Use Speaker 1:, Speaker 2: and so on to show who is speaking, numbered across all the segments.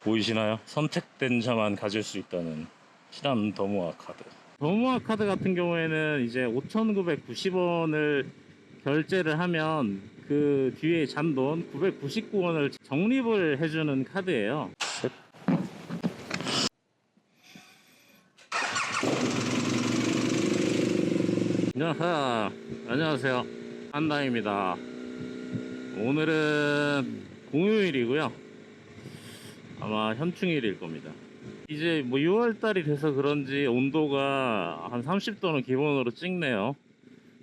Speaker 1: 보이시나요? 선택된 자만 가질 수 있다는 신한 더모아 카드. 더모아 카드 같은 경우에는 이제 5,990원을 결제를 하면 그 뒤에 잔돈 999원을 적립을 해주는 카드예요. 안녕하세요. 한다입니다. 오늘은 공휴일이고요. 아마 현충일일 겁니다. 이제 뭐 6월달이 돼서 그런지 온도가 한 30도는 기본으로 찍네요.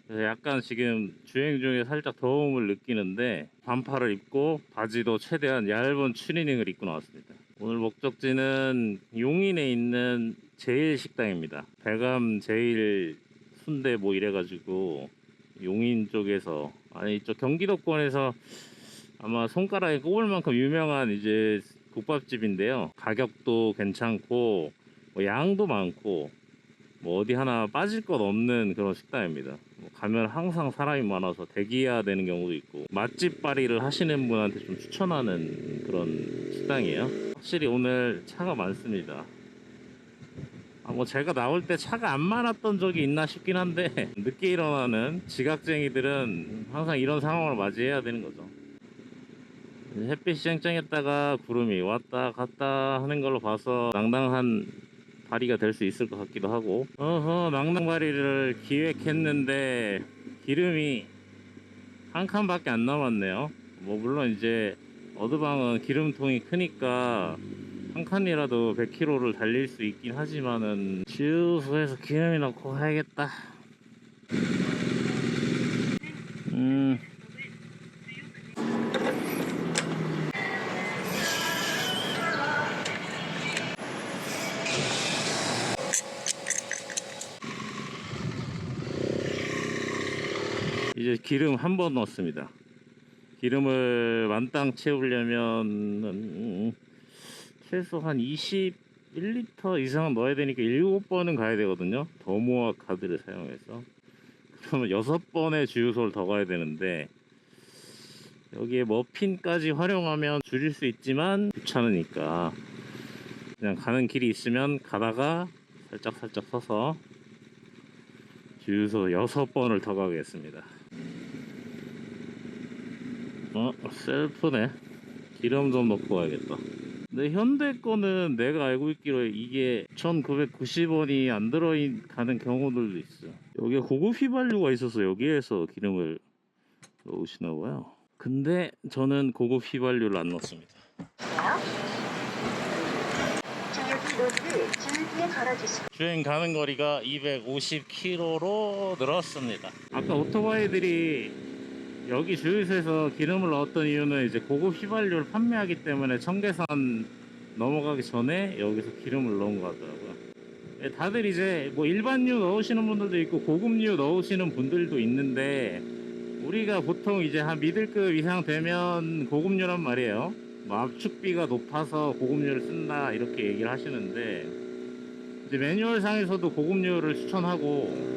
Speaker 1: 그래서 약간 지금 주행 중에 살짝 더움을 느끼는데 반팔을 입고 바지도 최대한 얇은 추리닝을 입고 나왔습니다. 오늘 목적지는 용인에 있는 제일식당입니다. 배감 제일 순대 뭐 이래가지고 용인 쪽에서, 아니 이쪽 경기도권에서 아마 손가락에 꼽을 만큼 유명한 이제 국밥집인데요. 가격도 괜찮고 뭐 양도 많고 뭐 어디 하나 빠질 것 없는 그런 식당입니다. 뭐 가면 항상 사람이 많아서 대기해야 되는 경우도 있고, 맛집 발휘를 하시는 분한테 좀 추천하는 그런 식당이에요. 확실히 오늘 차가 많습니다. 뭐 제가 나올 때 차가 안 많았던 적이 있나 싶긴 한데 늦게 일어나는 지각쟁이들은 항상 이런 상황을 맞이해야 되는 거죠. 햇빛이 쨍쨍했다가 구름이 왔다 갔다 하는 걸로 봐서 낭낭한 발휘가 될 수 있을 것 같기도 하고, 낭낭 발휘를 기획했는데 기름이 한 칸밖에 안 남았네요. 뭐 물론 이제 어드방은 기름통이 크니까 한 칸이라도 100km를 달릴 수 있긴 하지만은 주유소에서 기름이 넣고 가야겠다. 이제 기름 한 번 넣었습니다. 기름을 만땅 채우려면 최소 한 21리터 이상 넣어야 되니까 7번은 가야 되거든요. 더모아 카드를 사용해서. 그러면 6번의 주유소를 더 가야 되는데, 여기에 머핀까지 활용하면 줄일 수 있지만 귀찮으니까 그냥 가는 길이 있으면 가다가 살짝 서서 주유소 6번을 더 가겠습니다. 셀프네. 기름 좀 넣고 가야겠다. 근데 현대 거는 내가 알고 있기로 이게 1990원이 안 들어가는 경우들도 있어. 여기에 고급 휘발유가 있어서 여기에서 기름을 넣으시나 봐요. 근데 저는 고급 휘발유를 안 넣습니다. 주행 가는 거리가 250km로 늘었습니다. 아까 오토바이들이 여기 주유소에서 기름을 넣었던 이유는 이제 고급 휘발유를 판매하기 때문에 청계산 넘어가기 전에 여기서 기름을 넣은 것 같더라고요. 다들 이제 뭐 일반유 넣으시는 분들도 있고 고급유 넣으시는 분들도 있는데, 우리가 보통 이제 한 미들급 이상 되면 고급유란 말이에요. 뭐 압축비가 높아서 고급유를 쓴다 이렇게 얘기를 하시는데, 이제 매뉴얼 상에서도 고급유를 추천하고,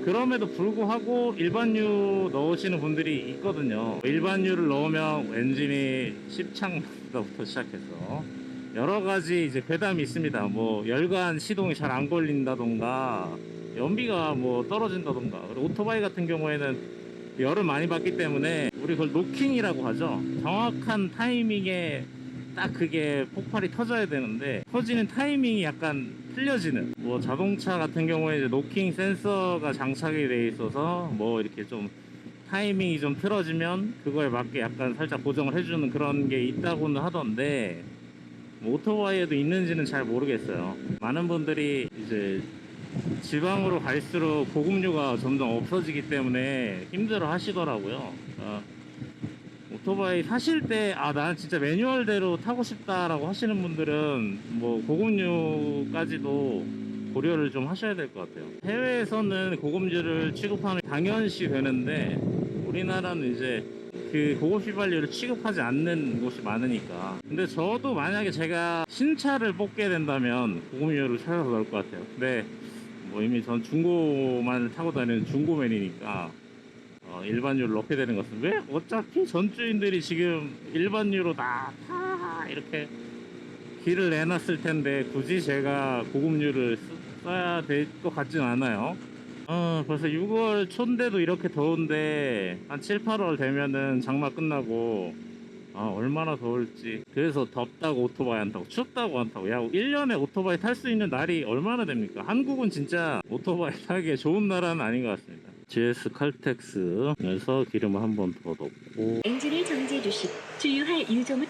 Speaker 1: 그럼에도 불구하고 일반유 넣으시는 분들이 있거든요. 일반유를 넣으면 엔진이 씹창부터 시작해서 여러가지 이제 괴담이 있습니다. 뭐 열간 시동이 잘 안 걸린다던가 연비가 뭐 떨어진다던가. 그리고 오토바이 같은 경우에는 열을 많이 받기 때문에 우리 그걸 노킹이라고 하죠. 정확한 타이밍에 딱 그게 폭발이 터져야 되는데, 터지는 타이밍이 약간 틀려지는, 뭐 자동차 같은 경우에 이제 노킹 센서가 장착이 돼 있어서 뭐 이렇게 좀 타이밍이 좀 틀어지면 그거에 맞게 약간 살짝 고정을 해주는 그런 게 있다고는 하던데, 뭐 오토바이에도 있는지는 잘 모르겠어요. 많은 분들이 이제 지방으로 갈수록 고급류가 점점 없어지기 때문에 힘들어 하시더라고요. 오토바이 사실 때 나는 진짜 매뉴얼대로 타고 싶다라고 하시는 분들은 뭐 고급류까지도 고려를 좀 하셔야 될 것 같아요. 해외에서는 고급류를 취급하면 당연시 되는데, 우리나라는 이제 그 고급 휘발유를 취급하지 않는 곳이 많으니까. 근데 저도 만약에 제가 신차를 뽑게 된다면 고급유를 찾아서 넣을 것 같아요. 근데 뭐 이미 전 중고만 타고 다니는 중고맨이니까 일반유를 넣게 되는 것은, 왜 어차피 전주인들이 지금 일반유로 다 이렇게 비를 내놨을 텐데 굳이 제가 고급유를 써야 될 것 같진 않아요. 벌써 6월 초인데도 이렇게 더운데 한 7, 8월 되면은 장마 끝나고 얼마나 더울지. 그래서 덥다고 오토바이 안 타고 춥다고 안 타고, 야 1년에 오토바이 탈 수 있는 날이 얼마나 됩니까? 한국은 진짜 오토바이 타기에 좋은 나라는 아닌 것 같습니다. GS 칼텍스에서 기름을 한 번 더 넣고,
Speaker 2: 엔진을 정지해 주시. 주유할 유종은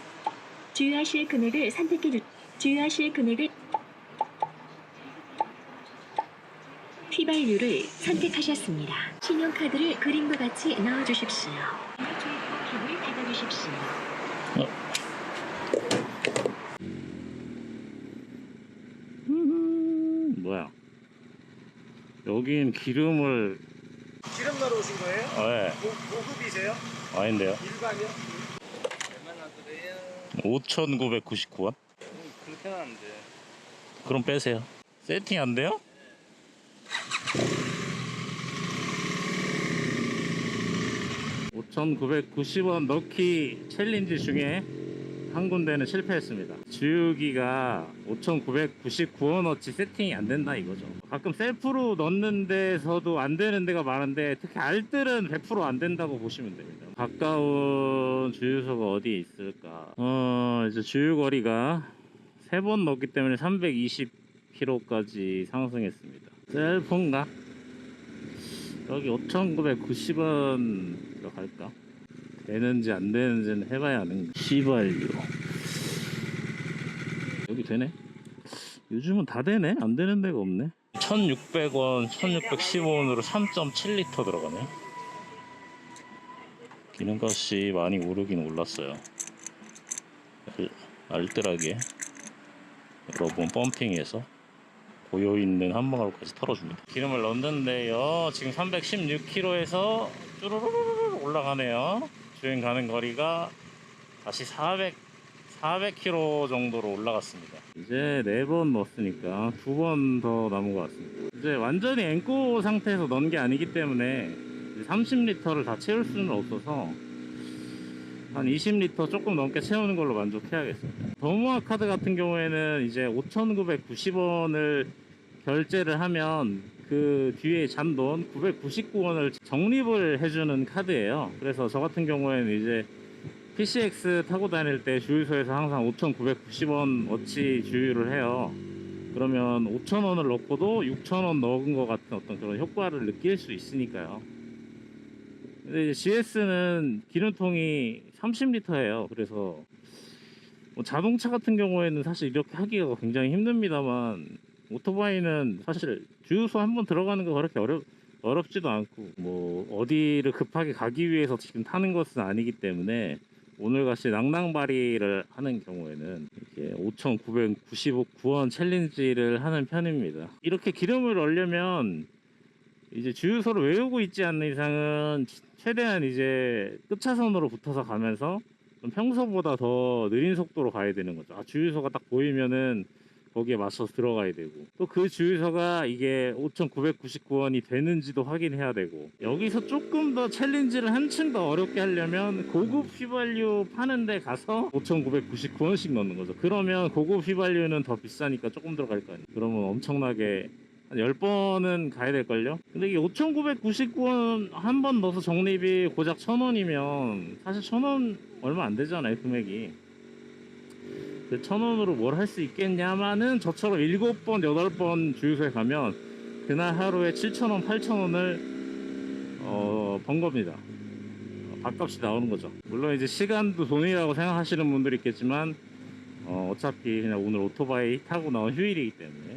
Speaker 2: 주유하실 금액을 선택해 주. 주유하실 금액을 휘발유를 선택하셨습니다. 신용카드를 그림과 같이 넣어 주십시오. 캡을 닫아 주십시오.
Speaker 1: 뭐야? 여긴 기름을
Speaker 3: 기름 넣으러 오신 거예요?
Speaker 1: 네.
Speaker 3: 고급이세요?
Speaker 1: 아닌데요?
Speaker 3: 일반이요? 얼마나 그래요?
Speaker 1: 5,999원?
Speaker 3: 그렇게 하는데.
Speaker 1: 그럼 빼세요. 세팅 안 돼요? $5,990원 넣기 챌린지 중에 한 군데는 실패했습니다. 주유기가 5,999원어치 세팅이 안 된다 이거죠. 가끔 셀프로 넣는 데서도 안 되는 데가 많은데, 특히 알뜰은 100% 안 된다고 보시면 됩니다. 가까운 주유소가 어디에 있을까? 이제 주유거리가 3번 넣기 때문에 320km까지 상승했습니다. 셀프인가? 여기 5,990원 들어갈까? 되는지 안 되는지는 해봐야 아는. 휘발유 여기 되네? 요즘은 다 되네? 안 되는 데가 없네. 1,600원, 1,615원으로 3.7리터 들어가네. 기름값이 많이 오르긴 올랐어요. 알뜰하게 여러분 펌핑해서 고여있는 한방울까지 털어줍니다. 기름을 넣는데요, 지금 316km에서 쭈루루루 올라가네요. 주행 가는 거리가 다시 400km 정도로 올라갔습니다. 이제 4번 넣었으니까 2번 더 남은 것 같습니다. 이제 완전히 앵꼬 상태에서 넣은 게 아니기 때문에 30리터를 다 채울 수는 없어서 한 20리터 조금 넘게 채우는 걸로 만족해야겠습니다. 더모아 카드 같은 경우에는 이제 5,990원을 결제를 하면 그 뒤에 잔돈 999원을 적립을 해주는 카드예요. 그래서 저 같은 경우에는 이제 PCX 타고 다닐 때 주유소에서 항상 5,990원 어치 주유를 해요. 그러면 5,000원을 넣고도 6,000원 넣은 것 같은 어떤 그런 효과를 느낄 수 있으니까요. 근데 이제 GS는 기름통이 30리터예요. 그래서 뭐 자동차 같은 경우에는 사실 이렇게 하기가 굉장히 힘듭니다만, 오토바이는 사실 주유소 한번 들어가는 거 그렇게 어렵지도 않고, 뭐 어디를 급하게 가기 위해서 지금 타는 것은 아니기 때문에 오늘같이 낭낭바리를 하는 경우에는 이렇게 5,999원 챌린지를 하는 편입니다. 이렇게 기름을 넣으려면 이제 주유소를 외우고 있지 않는 이상은 최대한 이제 끝차선으로 붙어서 가면서 좀 평소보다 더 느린 속도로 가야 되는 거죠. 주유소가 딱 보이면은 거기에 맞춰서 들어가야 되고, 또 그 주유소가 이게 5,999원이 되는지도 확인해야 되고, 여기서 조금 더 챌린지를 한층 더 어렵게 하려면 고급 휘발유 파는 데 가서 5,999원씩 넣는 거죠. 그러면 고급 휘발유는 더 비싸니까 조금 들어갈 거 아니에요. 그러면 엄청나게 한 10번은 가야 될걸요? 근데 이게 5,999원 한 번 넣어서 적립이 고작 1,000원이면 사실 1,000원 얼마 안 되잖아요, 금액이. 그 1,000원으로 뭘 할 수 있겠냐마는 저처럼 7번, 8번 주유소에 가면 그날 하루에 7,000원, 8,000원을 번 겁니다. 밥값이 나오는 거죠. 물론 이제 시간도 돈이라고 생각하시는 분들이 있겠지만, 어차피 그냥 오늘 오토바이 타고 나온 휴일이기 때문에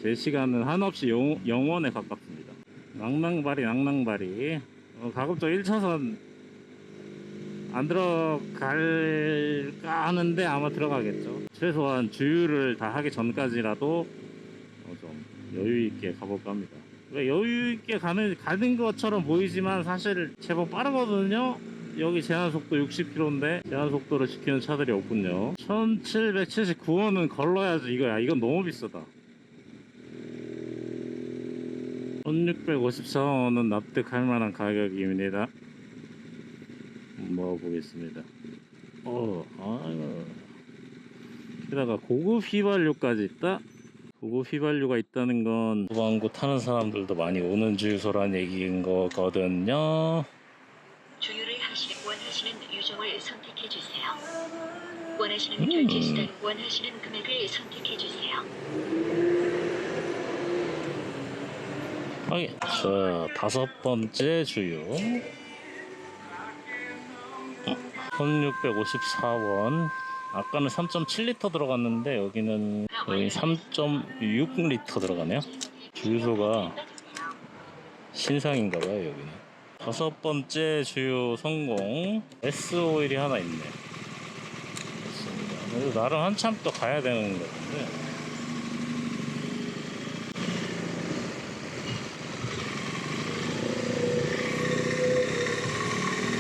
Speaker 1: 제 시간은 한없이 영원에 가깝습니다. 낭낭바리. 가급적 1차선 안 들어갈까 하는데 아마 들어가겠죠. 최소한 주유를 다 하기 전까지라도 좀 여유있게 가볼까 합니다. 여유있게 가는 것처럼 보이지만 사실 제법 빠르거든요. 여기 제한속도 60km인데 제한속도를 지키는 차들이 없군요. 1,779원은 걸러야지. 이건 너무 비싸다. 1,654원은 납득할 만한 가격입니다. 먹어보겠습니다. 아이고. 게다가 고급 휘발유까지 있다. 고급 휘발유가 있다는 건 무방구 타는 사람들도 많이 오는 주유소란 얘기인 거거든요.
Speaker 2: 주유를 원하시는 유종을 선택해 주세요. 원하시는 결제 수단, 원하시는 금액을 선택해 주세요.
Speaker 1: 확인. 자, 5번째 주유. 1654원. 아까는 3.7리터 들어갔는데 여기 3.6리터 들어가네요. 주유소가 신상인가봐요. 여기는 5번째 주유 성공. S오일이 하나 있네. 됐습니다. 그래도 나름 한참 또 가야 되는 건데.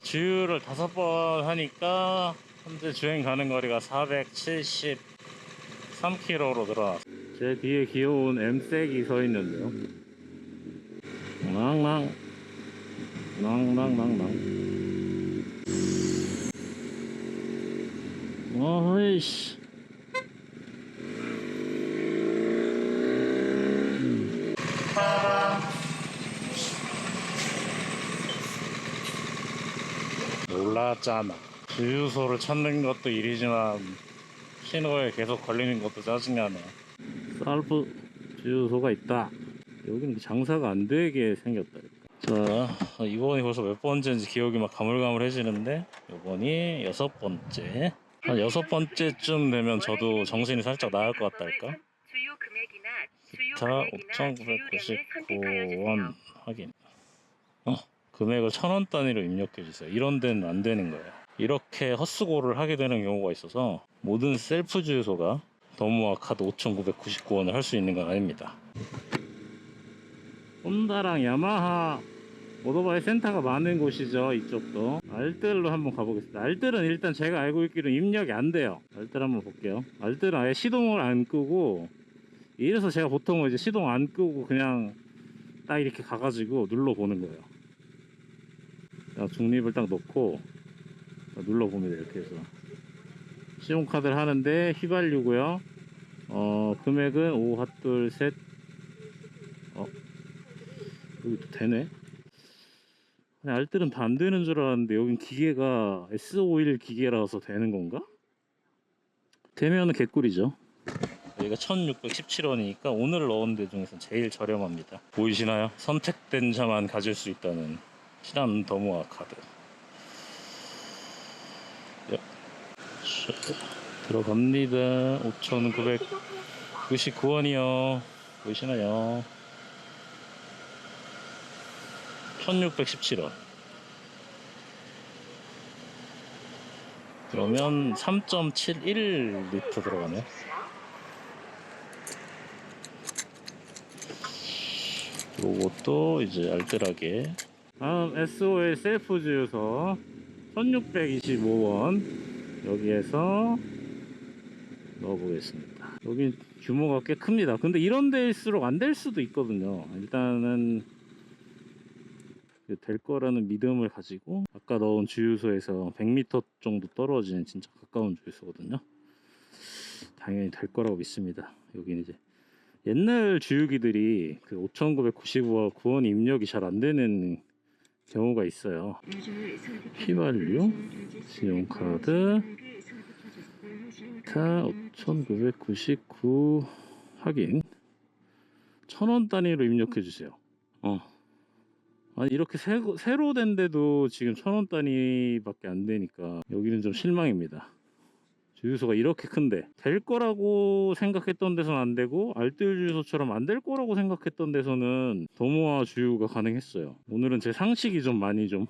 Speaker 1: 주유를 5번 하니까 현재 주행 가는 거리가 473km로 들어왔어요. 제 뒤에 귀여운 M색이 서 있는데요. 낭낭 낭낭낭낭. 어이씨. 놀랐잖아. 주유소를 찾는 것도 일이지만 신호에 계속 걸리는 것도 짜증나네. 셀프 주유소가 있다. 여기는 장사가 안 되게 생겼다. 자, 이번이 벌써 몇 번째인지 기억이 막 가물가물해지는데 이번이 6번째. 한 6번째쯤 되면 저도 정신이 살짝 나갈 것 같달까? 자, 5,999원 확인. 금액을 1,000원 단위로 입력해주세요. 이런 데는 안 되는 거예요. 이렇게 헛수고를 하게 되는 경우가 있어서 모든 셀프 주유소가 더모아 카드 5,999원을 할 수 있는 건 아닙니다. 혼다랑 야마하 오토바이 센터가 많은 곳이죠. 이쪽도. 알뜰로 한번 가보겠습니다. 알뜰은 일단 제가 알고 있기로는 입력이 안 돼요. 알뜰 한번 볼게요. 알뜰은 아예 시동을 안 끄고, 이래서 제가 보통 이제 시동 안 끄고 그냥 딱 이렇게 가가지고 눌러보는 거예요. 자, 중립을 딱 놓고 눌러봅니다. 이렇게 해서 신용카드를 하는데 휘발유고요. 금액은 5, 핫둘, 셋. 여기 또 되네. 그냥 알뜰은 다 안 되는 줄 알았는데 여긴 기계가 S51 기계라서 되는 건가? 되면은 개꿀이죠. 여기가 1617원이니까 오늘 넣은 데 중에서 제일 저렴합니다. 보이시나요? 선택된 자만 가질 수 있다는 신한 더모아 카드. 들어갑니다. 5,999원이요. 보이시나요? 1617원. 그러면 3.71리터 들어가네. 요것도 이제 알뜰하게. 다음 SOL 셀프 주유소 1625원. 여기에서 넣어보겠습니다. 여기 규모가 꽤 큽니다. 근데 이런 데일수록 안 될 수도 있거든요. 일단은 될 거라는 믿음을 가지고 아까 넣은 주유소에서 100m 정도 떨어지는 진짜 가까운 주유소거든요. 당연히 될 거라고 믿습니다. 여기는 이제 옛날 주유기들이 그 5,999원 입력이 잘 안 되는 경우가 있어요. 휘발유, 신용카드, 다 5,999 확인. 1,000원 단위로 입력해 주세요. 아니 이렇게 새로 된데도 지금 1,000원 단위밖에 안 되니까 여기는 좀 실망입니다. 주유소가 이렇게 큰데 될 거라고 생각했던 데서는 안 되고, 알뜰 주유소처럼 안 될 거라고 생각했던 데서는 더모아 주유가 가능했어요. 오늘은 제 상식이 좀 많이 좀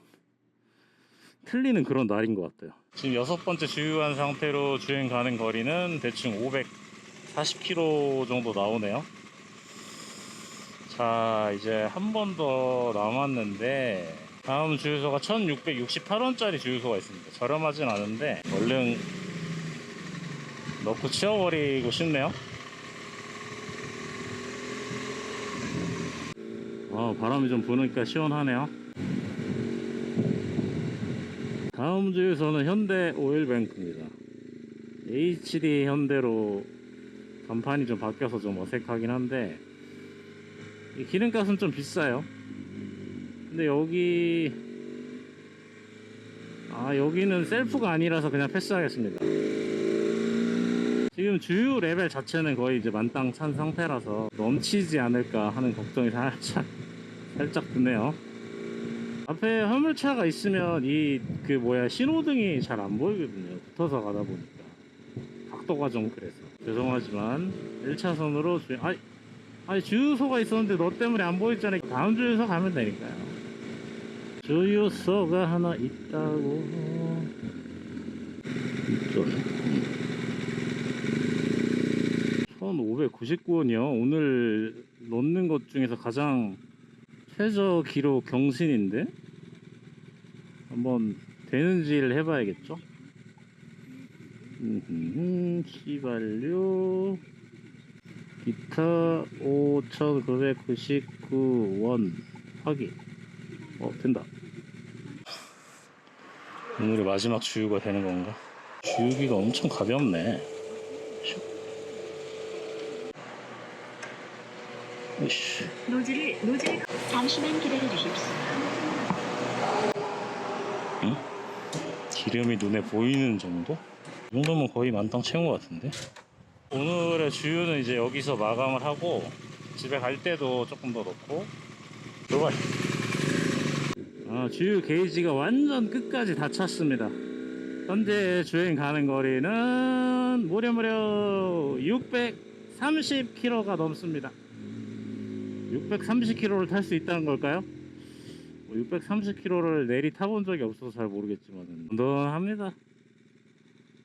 Speaker 1: 틀리는 그런 날인 것 같아요. 지금 6번째 주유한 상태로 주행 가는 거리는 대충 540km 정도 나오네요. 자, 이제 한 번 더 남았는데 다음 주유소가 1,668원짜리 주유소가 있습니다. 저렴하진 않은데 얼른 넣고 치워버리고 싶네요. 바람이 좀 부니까 시원하네요. 다음 주유소는 현대 오일뱅크입니다. HD 현대로 간판이 좀 바뀌어서 좀 어색하긴 한데 이 기름값은 좀 비싸요. 근데 여기는 셀프가 아니라서 그냥 패스하겠습니다. 지금 주유 레벨 자체는 거의 이제 만땅 찬 상태라서 넘치지 않을까 하는 걱정이 살짝 드네요. 앞에 화물차가 있으면 신호등이 잘 안 보이거든요. 붙어서 가다 보니까 각도가 좀 그래서 죄송하지만 1차선으로 아니 주유소가 있었는데 너 때문에 안 보였잖아요. 다음 주유소 가면 되니까요. 주유소가 하나 있다고. 이쪽에 1599원이요. 오늘 넣는 것 중에서 가장 최저 기록 경신인데 한번 되는지를 해봐야겠죠. 시발료 기타 5,999원 확인. 된다. 오늘의 마지막 주유가 되는 건가? 주유기가 엄청 가볍네. 으이씨.
Speaker 2: 노즐을 잠시만 기다려 주십시오.
Speaker 1: 응? 기름이 눈에 보이는 정도? 이 정도면 거의 만땅 채운 것 같은데? 오늘의 주유는 이제 여기서 마감을 하고 집에 갈 때도 조금 더 넣고 들어가. 주유 게이지가 완전 끝까지 다 찼습니다. 현재 주행 가는 거리는 무려 630km가 넘습니다. 630km를 탈 수 있다는 걸까요? 630km를 내리 타본 적이 없어서 잘 모르겠지만 든든합니다.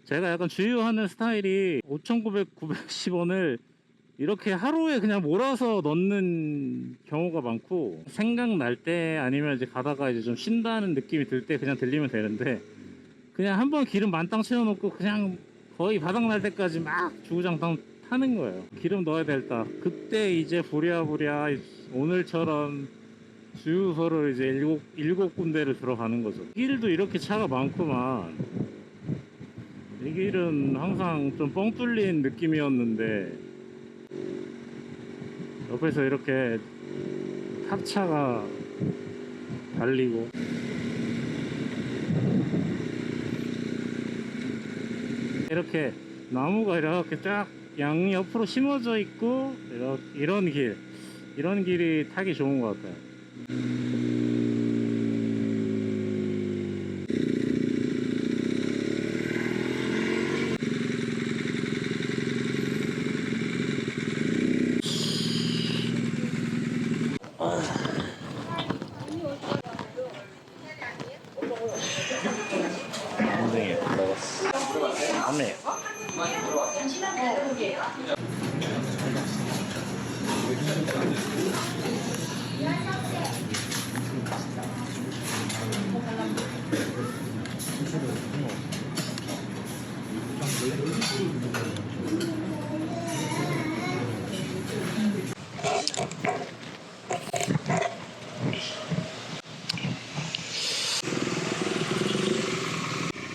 Speaker 1: 제가 약간 주유하는 스타일이 5,910원을 이렇게 하루에 그냥 몰아서 넣는 경우가 많고, 생각날 때 아니면 이제 가다가 이제 좀 쉰다는 느낌이 들 때 그냥 들리면 되는데, 그냥 한번 기름 만땅 채워놓고 그냥 거의 바닥날 때까지 막 주구장창 타는 거예요. 기름 넣어야 될 때 그때 이제 부랴부랴 오늘처럼 주유소를 이제 일곱 군데를 들어가는 거죠. 길도 이렇게 차가 많구만. 이 길은 항상 좀 뻥 뚫린 느낌이었는데 옆에서 이렇게 탑차가 달리고 이렇게 나무가 이렇게 쫙 양옆으로 심어져 있고 이런 길이 타기 좋은 것 같아요. 엉덩이 먹었어. 안내.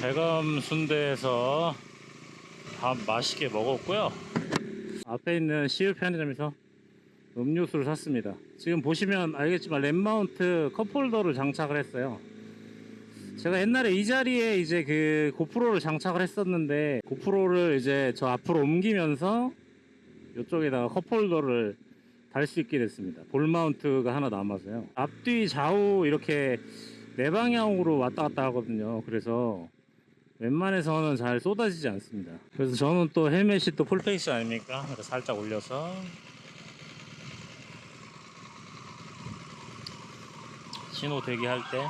Speaker 1: 대검 순대에서 밥 맛있게 먹었고요. 앞에 있는 CU 편의점에서 음료수를 샀습니다. 지금 보시면 알겠지만 랩마운트 컵홀더를 장착을 했어요. 제가 옛날에 이 자리에 이제 그 고프로를 장착을 했었는데, 고프로를 이제 저 앞으로 옮기면서 이쪽에다가 컵홀더를 달 수 있게 됐습니다. 볼 마운트가 하나 남아서요. 앞뒤 좌우 이렇게 네 방향으로 왔다 갔다 하거든요. 그래서 웬만해서는 잘 쏟아지지 않습니다. 그래서 저는 또 헬멧이 또 풀페이스 아닙니까? 그래서 살짝 올려서 신호 대기할 때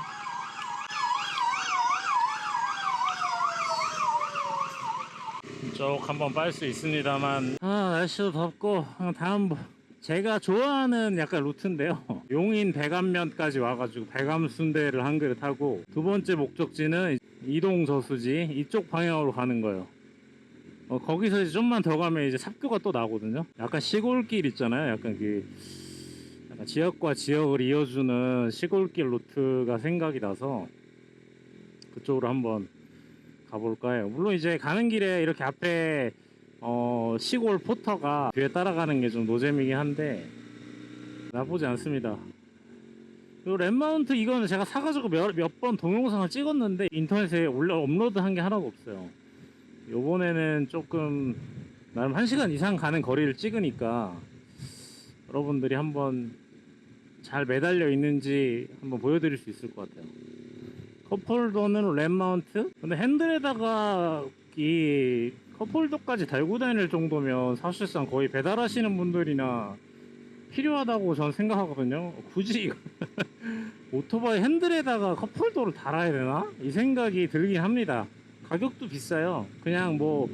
Speaker 1: 쭉 한번 빨 수 있습니다만, 날씨도 덥고 다음 제가 좋아하는 약간 루트인데요. 용인 백안면까지 와가지고 백암 순대를 한 그릇 하고, 두 번째 목적지는 이동 저수지 이쪽 방향으로 가는 거예요. 거기서 이제 좀만 더 가면 이제 삽교가 또 나거든요. 약간 시골길 있잖아요. 약간 약간 지역과 지역을 이어주는 시골길 루트가 생각이 나서 그쪽으로 한번 가볼까 해요. 물론 이제 가는 길에 이렇게 앞에 시골 포터가 뒤에 따라가는 게 좀 노잼이긴 한데 나쁘지 않습니다. 이 랩마운트 이거는 제가 사가지고 몇 번 동영상을 찍었는데 인터넷에 업로드한 게 하나도 없어요. 요번에는 조금 나름 1시간 이상 가는 거리를 찍으니까 여러분들이 한번 잘 매달려 있는지 한번 보여드릴 수 있을 것 같아요. 컵홀더는 랩마운트? 근데 핸들에다가 이 컵홀더까지 달고 다닐 정도면 사실상 거의 배달하시는 분들이나 필요하다고 전 생각하거든요. 굳이 이거 오토바이 핸들에다가 컵홀더를 달아야 되나? 이 생각이 들긴 합니다. 가격도 비싸요. 그냥 뭐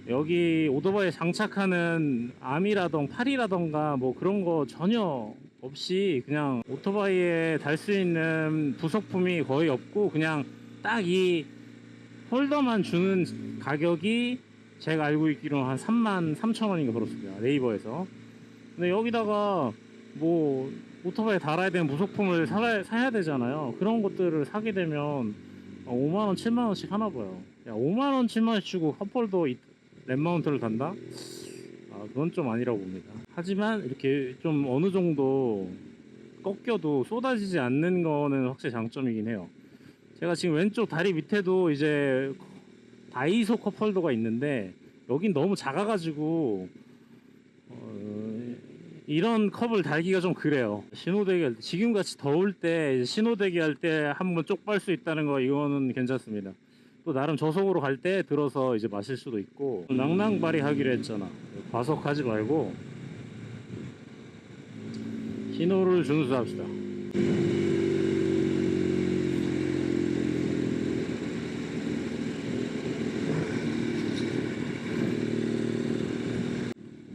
Speaker 1: 여기 오토바이에 장착하는 암이라던가 팔이라던가 뭐 그런 거 전혀 없이 그냥 오토바이에 달 수 있는 부속품이 거의 없고 그냥 딱 이 홀더만 주는 가격이 제가 알고 있기로는 한 33,000원인가 그렇습니다. 네이버에서. 근데 여기다가 뭐 오토바이에 달아야 되는 부속품을 사야 되잖아요. 그런 것들을 사게 되면 5만원, 7만원씩 하나 봐요. 야, 5만원, 7만원씩 주고 컵홀더 랩마운트를 단다? 그건 좀 아니라고 봅니다. 하지만 이렇게 좀 어느 정도 꺾여도 쏟아지지 않는 거는 확실히 장점이긴 해요. 제가 지금 왼쪽 다리 밑에도 이제 다이소 컵홀더가 있는데 여긴 너무 작아가지고 이런 컵을 달기가 좀 그래요. 신호대기 할 때, 지금같이 더울 때 신호대기 할 때 한번 쪽 빨 수 있다는 거 이거는 괜찮습니다. 또 나름 저속으로 갈 때 들어서 이제 마실 수도 있고 낭낭발이 하기로 했잖아. 과속하지 말고 신호를 준수합시다.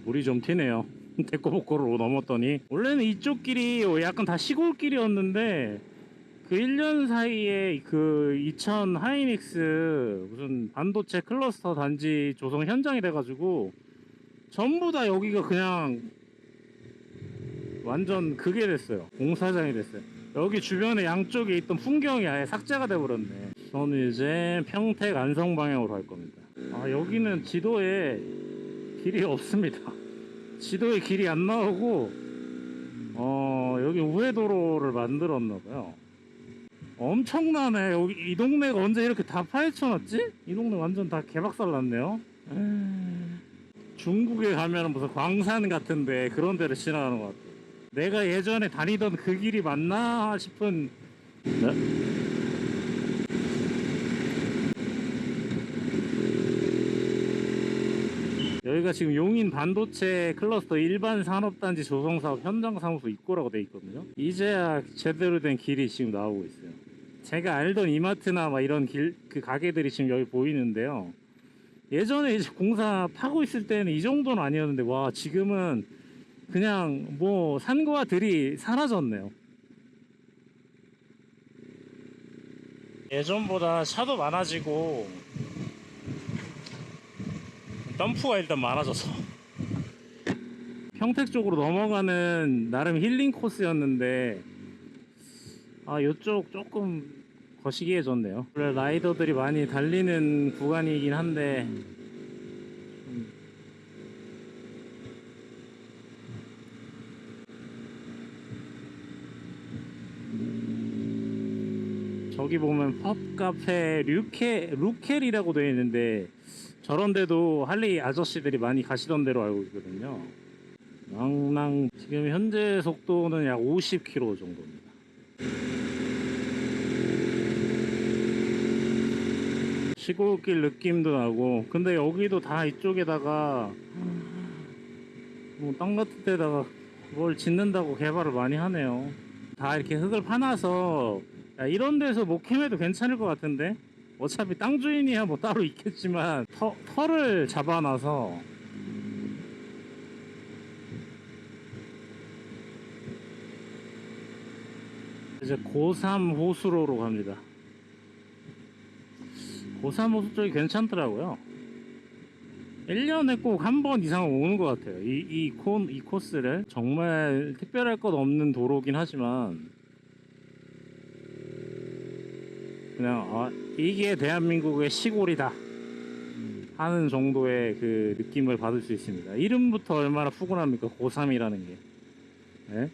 Speaker 1: 물이 좀 튀네요. 데코복고로 넘었더니 원래는 이쪽 길이 약간 다 시골길이었는데 그 1년 사이에 그 2000 하이닉스 무슨 반도체 클러스터 단지 조성 현장이 돼가지고 전부 다 여기가 그냥 완전 그게 됐어요. 공사장이 됐어요. 여기 주변에 양쪽에 있던 풍경이 아예 삭제가 돼버렸네. 저는 이제 평택 안성 방향으로 갈 겁니다. 여기는 지도에 길이 없습니다. 지도에 길이 안 나오고 여기 우회도로를 만들었나봐요. 엄청나네. 여기 이 동네가 언제 이렇게 다 파헤쳐놨지? 이 동네 완전 다 개박살 났네요. 중국에 가면 무슨 광산 같은데 그런 데를 지나가는 것 같아. 내가 예전에 다니던 그 길이 맞나 싶은. 네? 여기가 지금 용인 반도체 클러스터 일반 산업단지 조성사업 현장사무소 입구라고 돼 있거든요. 이제야 제대로 된 길이 지금 나오고 있어요. 제가 알던 이마트나 막 이런 그 가게들이 지금 여기 보이는데요. 예전에 이제 공사 파고 있을 때는 이 정도는 아니었는데 와 지금은 그냥 뭐 산과 들이 사라졌네요. 예전보다 차도 많아지고 덤프가 일단 많아져서 평택 쪽으로 넘어가는 나름 힐링 코스였는데 이쪽 조금 거시기해졌네요. 원래 라이더들이 많이 달리는 구간이긴 한데 저기 보면 펍 카페 루켈이라고 되어 있는데 저런 데도 할리 아저씨들이 많이 가시던 데로 알고 있거든요. 낭낭 지금 현재 속도는 약 50km 정도입니다. 시골길 느낌도 나고 근데 여기도 다 이쪽에다가 뭐 땅 같은 데다가 뭘 짓는다고 개발을 많이 하네요. 다 이렇게 흙을 파놔서 이런 데서 목캠해도 괜찮을 것 같은데 어차피 땅 주인이야 뭐 따로 있겠지만 털을 잡아놔서 이제 고3 호수로로 갑니다. 고3 호수 쪽이 괜찮더라고요. 1년에 꼭 한 번 이상은 오는 것 같아요. 이 코스를 정말 특별할 것 없는 도로긴 하지만 그냥 이게 대한민국의 시골이다 하는 정도의 그 느낌을 받을 수 있습니다. 이름부터 얼마나 푸근합니까? 고3이라는 게. 예?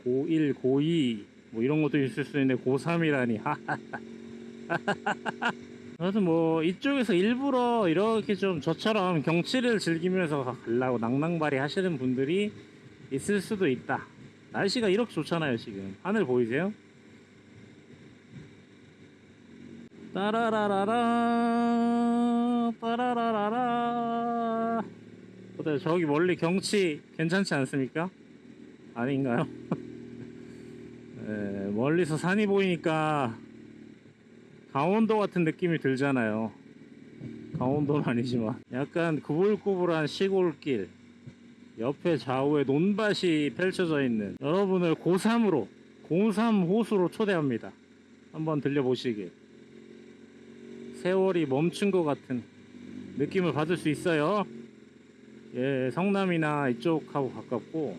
Speaker 1: 고1, 고2 뭐 이런 것도 있을 수 있는데 고3이라니. 그래서 뭐 이쪽에서 일부러 이렇게 좀 저처럼 경치를 즐기면서 가려고 낭낭발이 하시는 분들이 있을 수도 있다. 날씨가 이렇게 좋잖아요. 지금 하늘 보이세요? 따라라라라 따라라라라. 어때요? 저기 멀리 경치 괜찮지 않습니까? 아닌가요? 네, 멀리서 산이 보이니까 강원도 같은 느낌이 들잖아요. 강원도는 아니지만 약간 구불구불한 시골길, 옆에 좌우에 논밭이 펼쳐져 있는, 여러분을 고3 호수로 초대합니다. 한번 들려보시길. 세월이 멈춘 것 같은 느낌을 받을 수 있어요. 예, 성남이나 이쪽하고 가깝고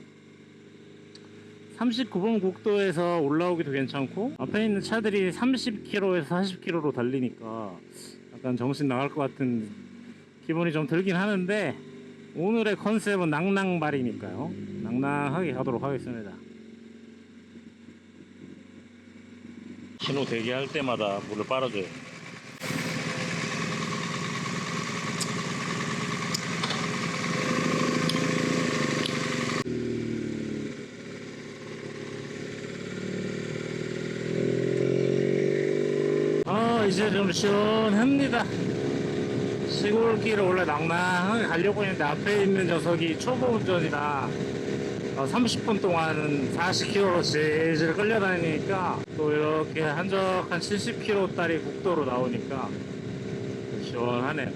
Speaker 1: 39번 국도에서 올라오기도 괜찮고, 앞에 있는 차들이 30km에서 40km로 달리니까 약간 정신 나갈 것 같은 기분이 좀 들긴 하는데, 오늘의 컨셉은 낭낭발이니까요. 낭낭하게 가도록 하겠습니다. 신호 대기할 때마다 물을 빨아줘요. 이제 좀 시원합니다. 시골길을 원래 낭낭하게 가려고 했는데 앞에 있는 녀석이 초보 운전이라 30분 동안 40km로 질질 끌려다니니까, 또 이렇게 한적한 70km짜리 국도로 나오니까 시원하네요.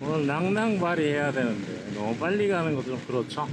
Speaker 1: 오늘 낭낭발이 해야 되는데 너무 빨리 가는 것도 좀 그렇죠.